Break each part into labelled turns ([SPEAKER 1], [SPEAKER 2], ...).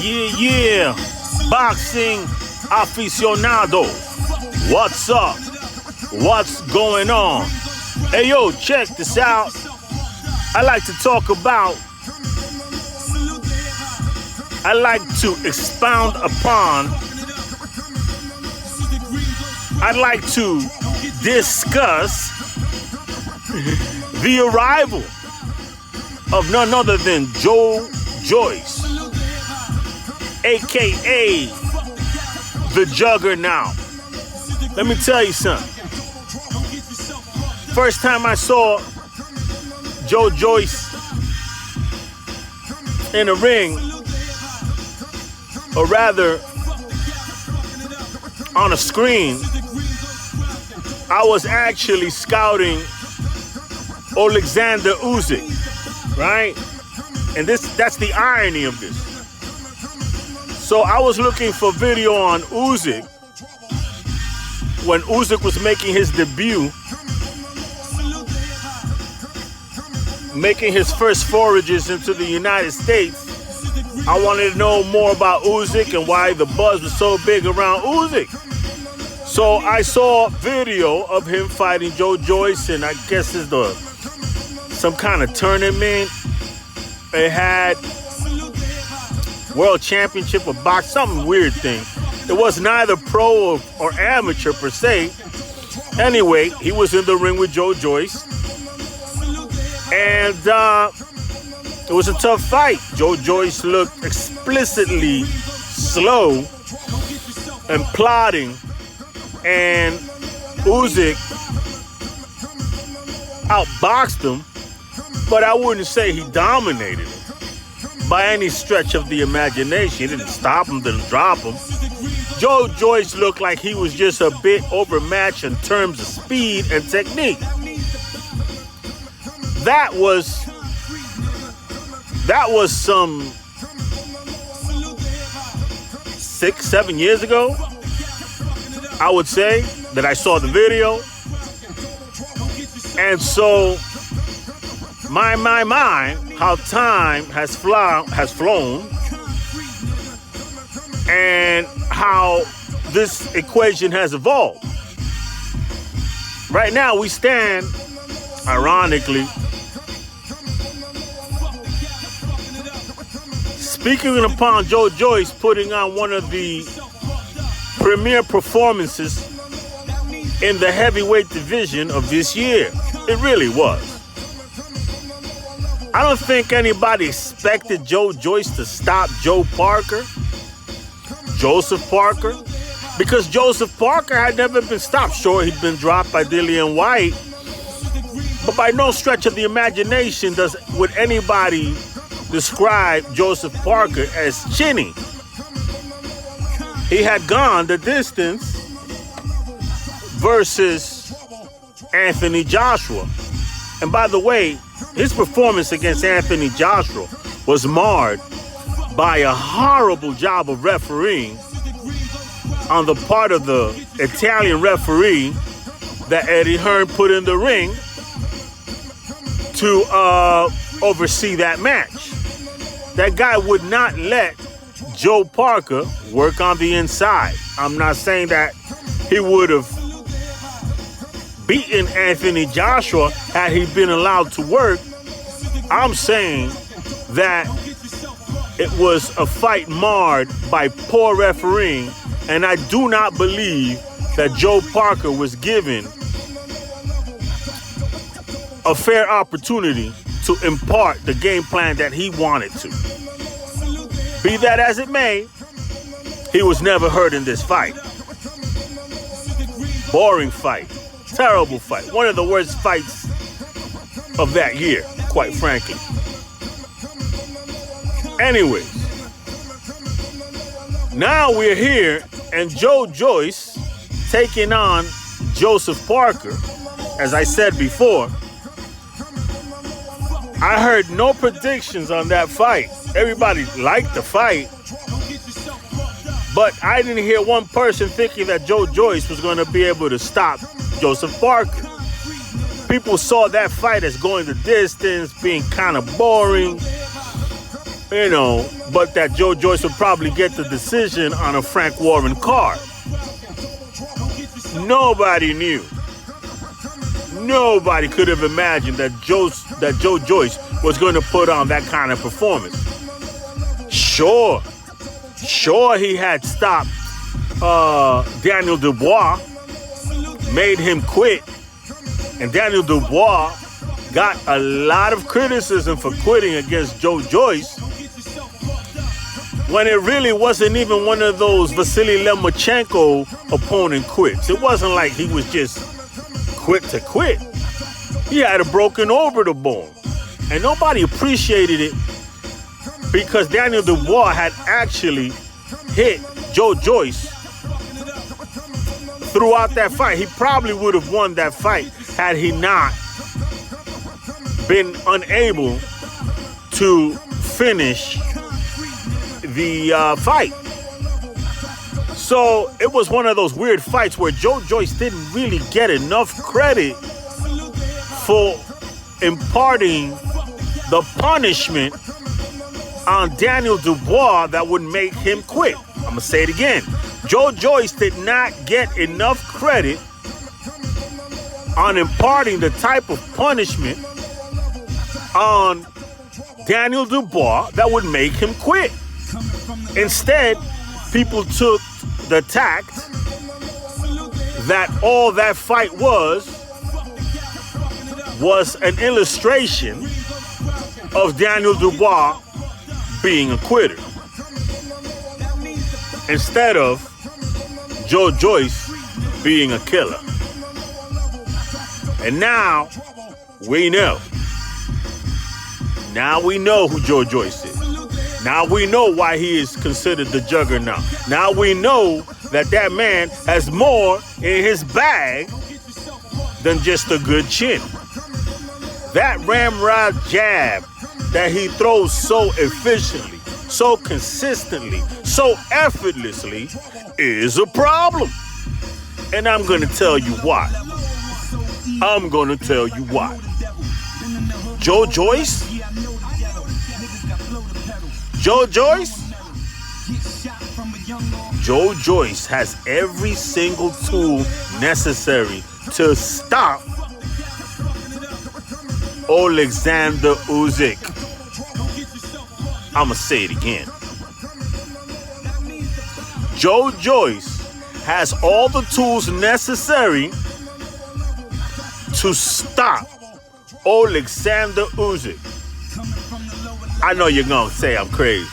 [SPEAKER 1] Yeah, boxing aficionado. What's up? What's going on? Hey, yo, check this out. I like to expound upon, I'd like to discuss the arrival of none other than Joyce, aka the Juggernaut. Let me tell you something. First time I saw Joyce in a ring, or rather on a screen, I was actually scouting Oleksandr Usyk, right? And that's the irony of this. So I was looking for video on Usyk when Usyk was making his debut, making his first forages into the United States. I wanted to know more about Usyk and why the buzz was so big around Usyk. So I saw video of him fighting Joyce, and I guess it's some kind of tournament. It had World Championship of Boxing, some weird thing. It was neither pro or amateur per se. Anyway, he was in the ring with Joyce. And it was a tough fight. Joyce looked explicitly slow and plodding. And Usyk outboxed him, but I wouldn't say he dominated him by any stretch of the imagination. He didn't stop him, didn't drop him. Joyce looked like he was just a bit overmatched in terms of speed and technique. That was some 6-7 years ago, I would say, that I saw the video. And so, my, how time has flown, and how this equation has evolved. Right now, we stand, ironically, speaking upon Joyce putting on one of the premier performances in the heavyweight division of this year. It really was. I don't think anybody expected Joyce to stop Joseph Parker, because Joseph Parker had never been stopped. Sure, he'd been dropped by Dillian White, but by no stretch of the imagination would anybody describe Joseph Parker as chinny. He had gone the distance versus Anthony Joshua. And by the way, his performance against Anthony Joshua was marred by a horrible job of refereeing on the part of the Italian referee that Eddie Hearn put in the ring to oversee that match. That guy would not let Joe Parker work on the inside. I'm not saying that he would have beaten Anthony Joshua had he been allowed to work. I'm saying that it was a fight marred by poor refereeing, and I do not believe that Joe Parker was given a fair opportunity to impart the game plan that he wanted to. Be that as it may, he was never hurt in this fight. Boring fight. Terrible fight. One of the worst fights of that year, quite frankly. Anyways, now we're here, and Joyce taking on Joseph Parker. As I said before, I heard no predictions on that fight. Everybody liked the fight, but I didn't hear one person thinking that Joyce was going to be able to stop Joseph Parker. People saw that fight as going the distance, being kind of boring. but that Joe Joyce would probably get the decision on a Frank Warren card. Nobody knew. Nobody could have imagined that Joe Joyce was going to put on that kind of performance. Sure, he had stopped Daniel Dubois, made him quit, and Daniel Dubois got a lot of criticism for quitting against Joe Joyce when it really wasn't even one of those Vasily Lomachenko opponent quits. It wasn't like he was just quit to quit. He had a broken orbital bone. And nobody appreciated it because Daniel Dubois had actually hit Joe Joyce throughout that fight. He probably would have won that fight had he not been unable to finish the fight. So it was one of those weird fights where Joe Joyce didn't really get enough credit for imparting the punishment on Daniel Dubois that would make him quit. I'm going to say it again. Joe Joyce did not get enough credit on imparting the type of punishment on Daniel Dubois that would make him quit. Instead, people took the tact that all that fight was an illustration of Daniel Dubois being a quitter, instead of Joe Joyce being a killer. And now we know. Now we know who Joe Joyce is. Now we know why he is considered the juggernaut. Now we know that man has more in his bag than just a good chin. That ramrod jab that he throws so efficiently, so consistently, so effortlessly is a problem. And I'm going to tell you why. Joe Joyce? Joe Joyce has every single tool necessary to stop Oleksandr Usyk. I'm going to say it again. Joe Joyce has all the tools necessary to stop Oleksandr Usyk. I know you're going to say I'm crazy.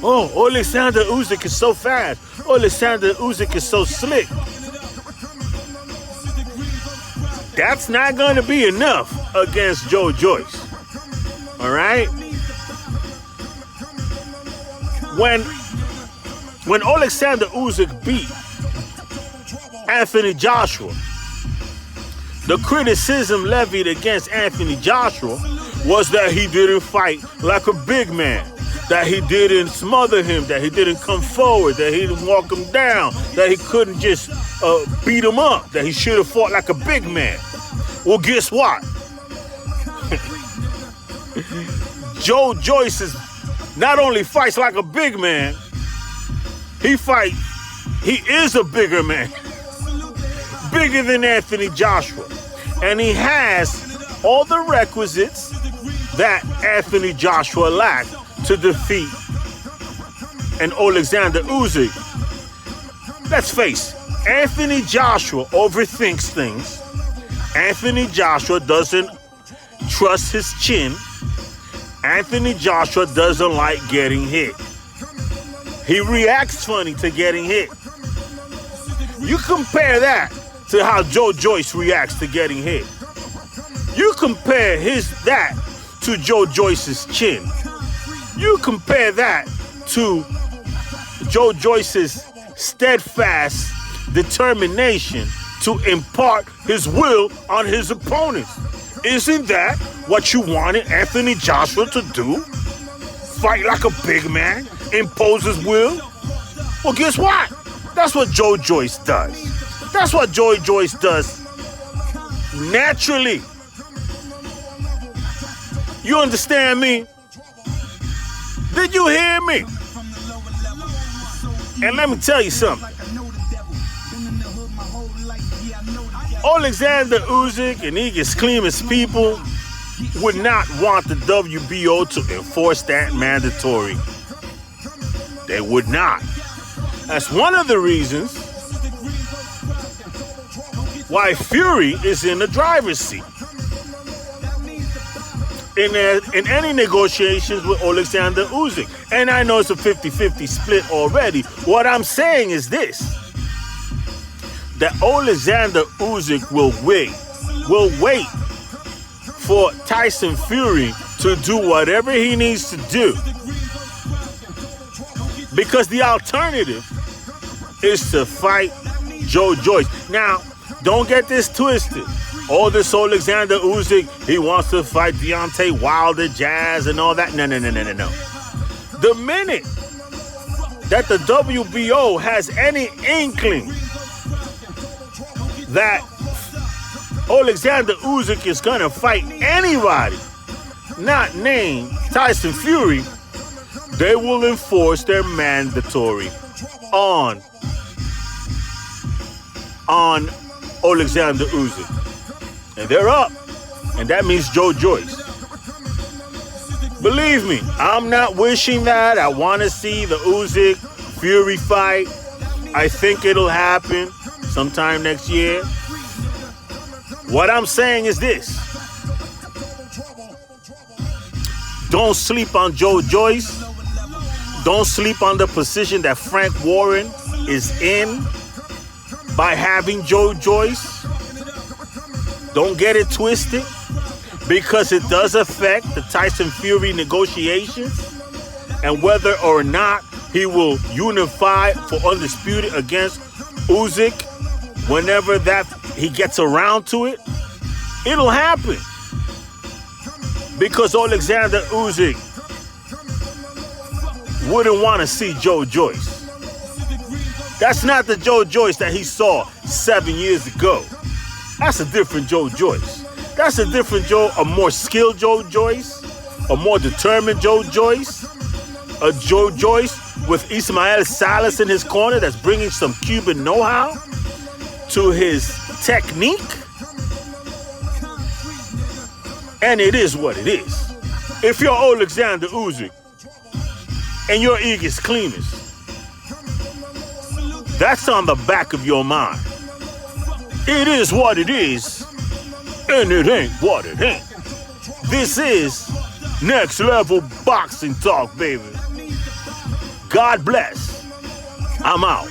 [SPEAKER 1] Oh, Oleksandr Usyk is so fast. Oleksandr Usyk is so slick. That's not going to be enough against Joe Joyce. All right? When Oleksandr Usyk beat Anthony Joshua, the criticism levied against Anthony Joshua was that he didn't fight like a big man, that he didn't smother him, that he didn't come forward, that he didn't walk him down, that he couldn't just beat him up, that he should have fought like a big man. Well, guess what? Joe Joyce not only fights like a big man, he is a bigger man. Bigger than Anthony Joshua. And he has all the requisites that Anthony Joshua lacked to defeat an Oleksandr Usyk. Let's face it, Anthony Joshua overthinks things. Anthony Joshua doesn't trust his chin. Anthony Joshua doesn't like getting hit. He reacts funny to getting hit. You compare that to how Joe Joyce reacts to getting hit. You compare that to Joe Joyce's chin. You compare that to Joe Joyce's steadfast determination to impart his will on his opponents. Isn't that what you wanted Anthony Joshua to do? Fight like a big man? Impose his will? Well, guess what? That's what Joe Joyce does. That's what Joe Joyce does naturally. You understand me? Did you hear me? And let me tell you something. Oleksandr Usyk and Igor Klima's people would not want the WBO to enforce that mandatory. They would not. That's one of the reasons why Fury is in the driver's seat in any negotiations with Oleksandr Usyk. And I know it's a 50-50 split already. What I'm saying is this, that Oleksandr Usyk will wait for Tyson Fury to do whatever he needs to do. Because the alternative is to fight Joyce. Now, don't get this twisted. All this Oleksandr Usyk, he wants to fight Deontay Wilder, Jazz, and all that. No. The minute that the WBO has any inkling that Oleksandr Usyk is going to fight anybody not named Tyson Fury, they will enforce their mandatory on Oleksandr Usyk. And they're up. And that means Joyce. Believe me, I'm not wishing that. I want to see the Usyk Fury fight. I think it'll happen sometime next year. What I'm saying is this. Don't sleep on Joyce. Don't sleep on the position that Frank Warren is in by having Joyce. Don't get it twisted, because it does affect the Tyson Fury negotiations and whether or not he will unify for undisputed against Usyk whenever that he gets around to it. It'll happen because Oleksandr Usyk wouldn't want to see Joyce. That's not the Joyce that he saw 7 years ago. That's a different Joyce. That's a different a more skilled Joyce, a more determined Joyce, a Joyce with Ismael Salas in his corner that's bringing some Cuban know-how to his technique. And it is what it is. If you're Oleksandr Usyk and you're Igor Klima, that's on the back of your mind. It is what it is, and it ain't what it ain't. This is Next Level Boxing Talk, baby. God bless. I'm out.